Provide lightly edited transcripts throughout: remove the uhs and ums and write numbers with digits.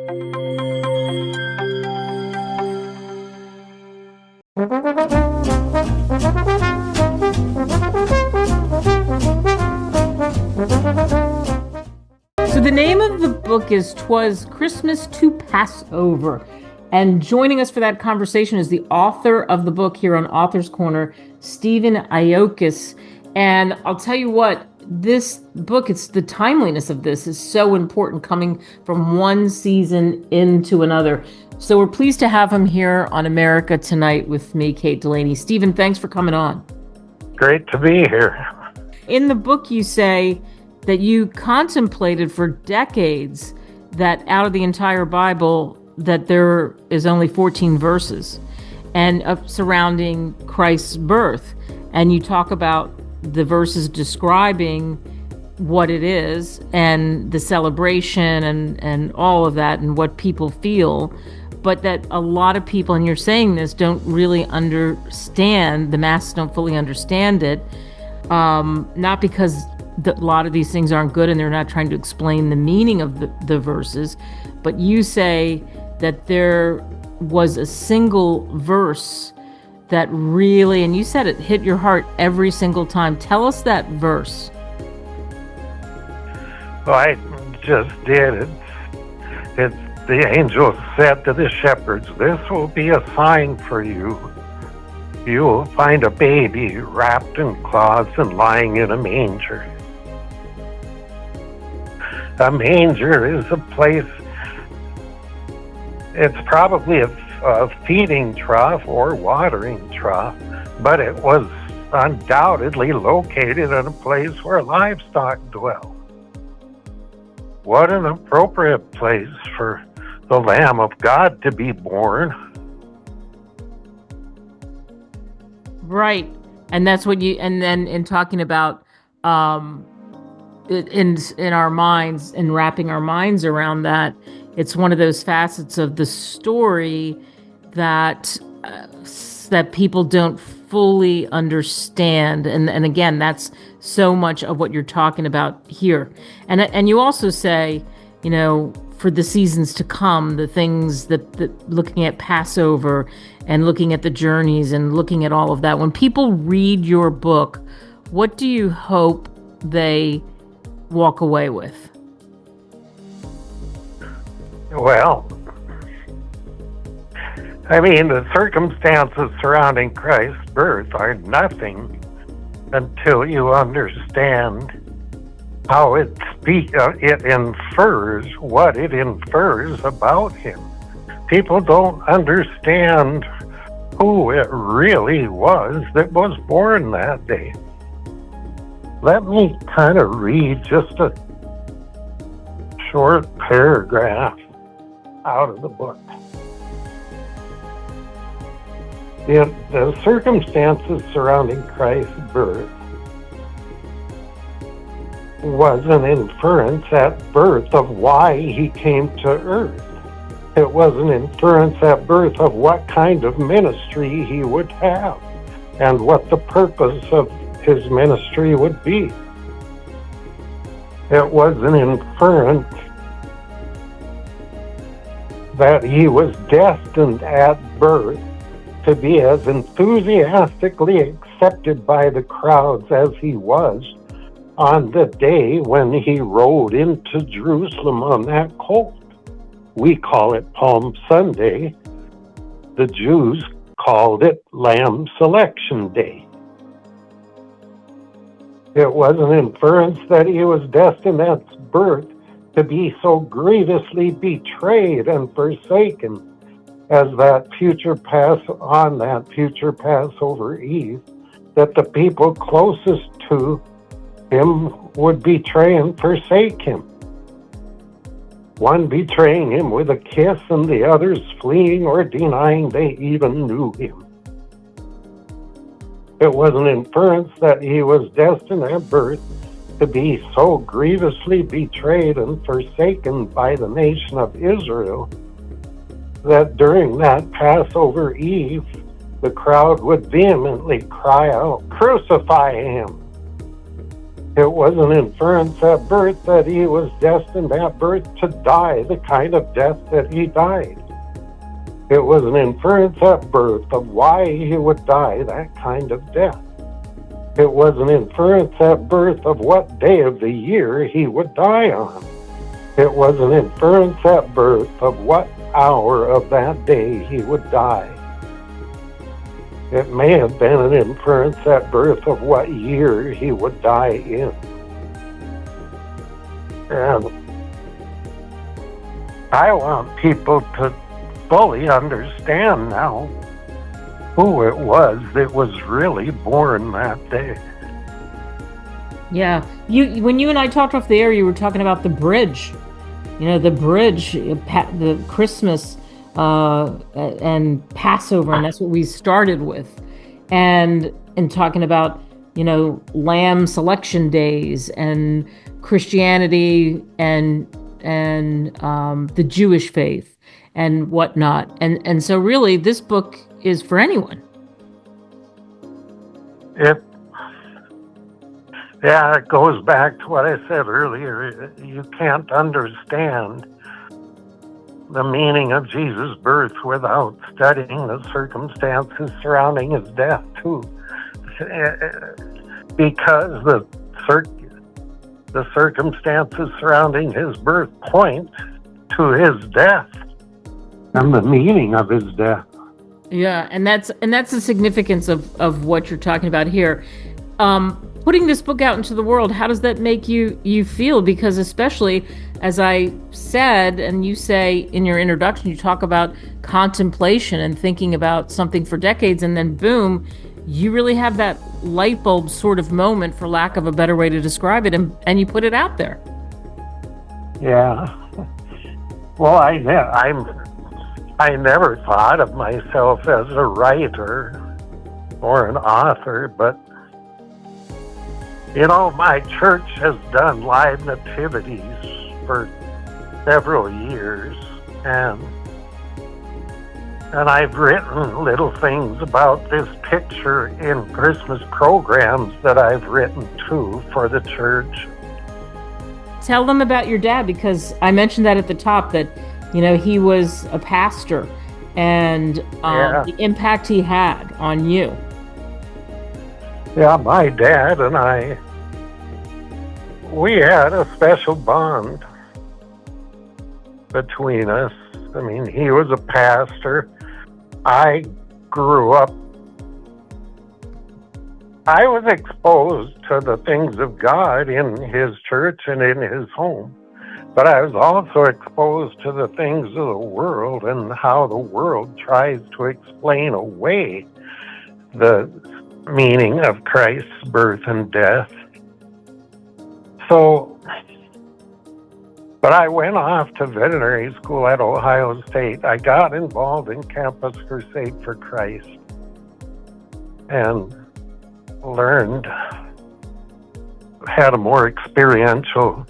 So the name of the book is Twas Christmas to Passover. And joining us for that conversation is the author of the book here on Author's Corner, Stephen Ahokas. And I'll tell you what, this book, it's the timeliness of this is so important, coming from one season into another. So we're pleased to have him here on America Tonight with me, Kate Delaney. Stephen, thanks for coming on. Great to be here. In the book, you say that you contemplated for decades that out of the entire Bible, that there is only 14 verses and surrounding Christ's birth. And you talk about the verses describing what it is and the celebration and all of that and what people feel, but that a lot of people, and you're saying this, don't really understand, the masses don't fully understand it, not because a lot of these things aren't good and they're not trying to explain the meaning of the verses, but you say that there was a single verse that really, and you said it hit your heart every single time. Tell us that verse. Well, I just did. It's the angel said to the shepherds, "This will be a sign for you. You will find a baby wrapped in cloths and lying in a manger." A manger is a place, it's probably a feeding trough or watering trough, but it was undoubtedly located in a place where livestock dwell. What an appropriate place for the Lamb of God to be born. Right. And that's what you, and then in talking about in our minds and wrapping our minds around that, it's one of those facets of the story that that people don't fully understand. And again, that's so much of what you're talking about here. And you also say, you know, for the seasons to come, the things that looking at Passover and looking at the journeys and looking at all of that, when people read your book, what do you hope they walk away with? Well, I mean, the circumstances surrounding Christ's birth are nothing until you understand how it infers what it infers about him. People don't understand who it really was that was born that day. Let me kind of read just a short paragraph out of the book. The circumstances surrounding Christ's birth was an inference at birth of why he came to earth. It was an inference at birth of what kind of ministry he would have and what the purpose of his ministry would be. It was an inference that he was destined at birth to be as enthusiastically accepted by the crowds as he was on the day when he rode into Jerusalem on that colt. We call it Palm Sunday. The Jews called it Lamb Selection Day. It was an inference that he was destined at birth to be so grievously betrayed and forsaken as that future Passover Eve, that the people closest to him would betray and forsake him. One betraying him with a kiss and the others fleeing or denying they even knew him. It was an inference that he was destined at birth to be so grievously betrayed and forsaken by the nation of Israel that during that Passover Eve, the crowd would vehemently cry out, "Crucify him!" It was an inference at birth that he was destined at birth to die the kind of death that he died. It was an inference at birth of why he would die that kind of death. It was an inference at birth of what day of the year he would die on. It was an inference at birth of what hour of that day he would die. It may have been an inference at birth of what year he would die in. And I want people to fully understand now who it was that was really born that day. Yeah. When you and I talked off the air, you were talking about the bridge. The bridge, the Christmas and Passover, and that's what we started with. And talking about, lamb selection days and Christianity and the Jewish faith and whatnot. And so really this book is for anyone. It goes back to what I said earlier. You can't understand the meaning of Jesus' birth without studying the circumstances surrounding his death, too. Because the circumstances surrounding his birth point to his death and the meaning of his death. Yeah, and that's the significance of what you're talking about here. Putting this book out into the world, how does that make you feel? Because especially, as I said, and you say in your introduction, you talk about contemplation and thinking about something for decades, and then boom, you really have that light bulb sort of moment, for lack of a better way to describe it, and you put it out there. Yeah. Well, I never thought of myself as a writer or an author, but my church has done live nativities for several years, and I've written little things about this picture in Christmas programs that I've written too for the church. Tell them about your dad, because I mentioned that at the top, that he was a pastor, and the impact he had on you. Yeah, my dad and I, we had a special bond between us. I mean, he was a pastor. I grew up, I was exposed to the things of God in his church and in his home. But I was also exposed to the things of the world and how the world tries to explain away the meaning of Christ's birth and death. But I went off to veterinary school at Ohio State. I got involved in Campus Crusade for Christ and had a more experiential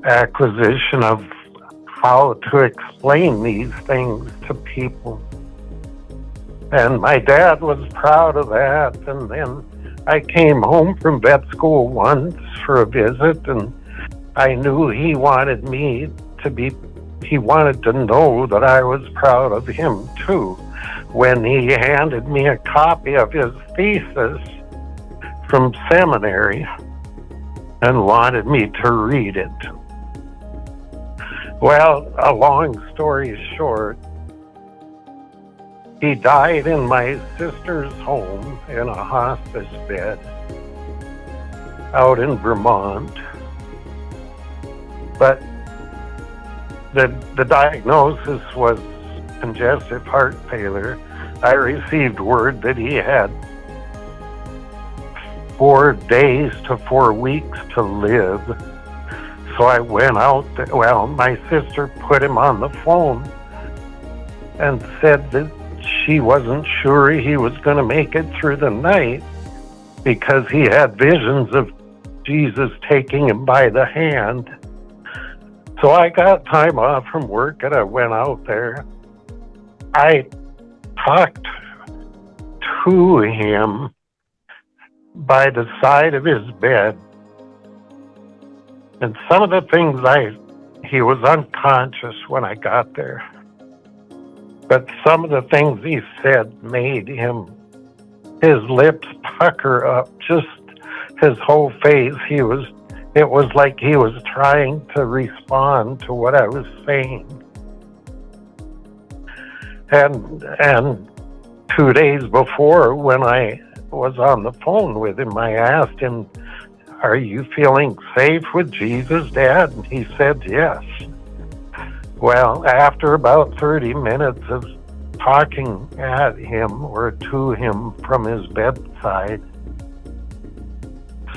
acquisition of how to explain these things to people. And my dad was proud of that. And then I came home from vet school once for a visit, and I knew he wanted to know that I was proud of him too, when he handed me a copy of his thesis from seminary and wanted me to read it. Well, a long story short, he died in my sister's home in a hospice bed out in Vermont. But the diagnosis was congestive heart failure. I received word that he had 4 days to 4 weeks to live. So I went out, my sister put him on the phone and said that she wasn't sure he was going to make it through the night because he had visions of Jesus taking him by the hand. So I got time off from work and I went out there. I talked to him by the side of his bed And some of the things he was unconscious when I got there. But some of the things he said made his lips pucker up, just his whole face. It was like he was trying to respond to what I was saying. And 2 days before, when I was on the phone with him, I asked him, "Are you feeling safe with Jesus, Dad?" And he said, "Yes." Well, after about 30 minutes of talking at him or to him from his bedside,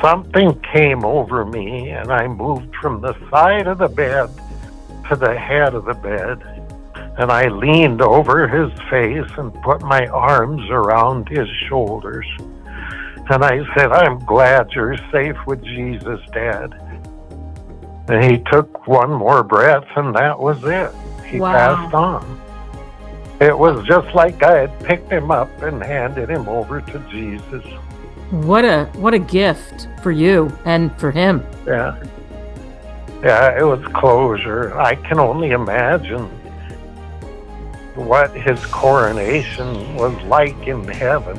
something came over me, and I moved from the side of the bed to the head of the bed, and I leaned over his face and put my arms around his shoulders. And I said, "I'm glad you're safe with Jesus, Dad." And he took one more breath, and that was it. He passed on. It was just like I had picked him up and handed him over to Jesus. What a gift for you and for him. Yeah, it was closure. I can only imagine what his coronation was like in heaven.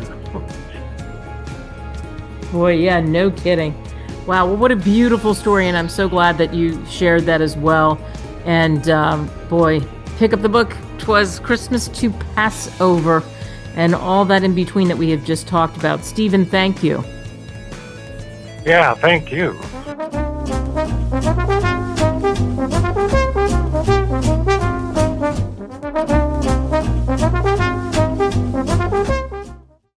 Boy, yeah, no kidding. Wow, well, what a beautiful story, and I'm so glad that you shared that as well. And boy, pick up the book, "Twas Christmas to Passover," and all that in between that we have just talked about. Stephen, thank you. Yeah, thank you.